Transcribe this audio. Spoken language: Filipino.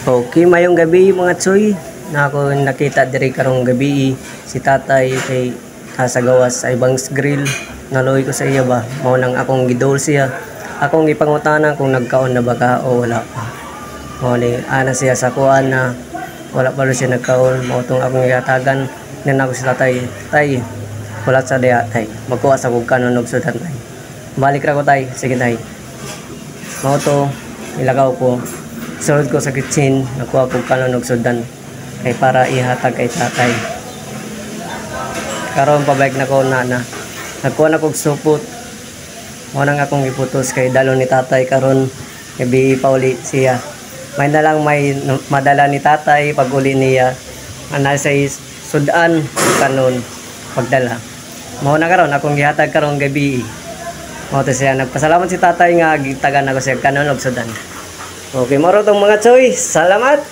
Okay, mayong gabi mga tsoy. Na ako nakita diri karong gabi si tatay kay sa gawas sa ibang grill. Naloy ko sa iya ba. Mao nang akong gidol siya. Akong gipangutana kung nagkaon na ba ka o wala pa. Mao ni ana siya sa kuan na wala pa rin siya nagkaon. Mao tong akong gihatagan nin ako si tatay. Tay, wala sa diya tay. Magkuha sa kog kanon og sudan tay. Balik ra ko tay. Sige tay. Mao to ilagaw ko. Sulod ko sa kitchen, nakuha ko kanon og sudan kay para ihatag kay tatay. Karon pabalik na ko na nakuha na kog supot. Mo nang akong iputos kay dalo ni tatay karon gabi pa uli siya. May na lang may madala ni tatay pag uli niya. Ana sa sudan kanon pagdala. Mo na karon akong gihatag karon gabi. Mo to siya nagpasalamat si tatay nga gitagan ako siya kanon og sudan. Okay, moro tong mga choy. Salamat.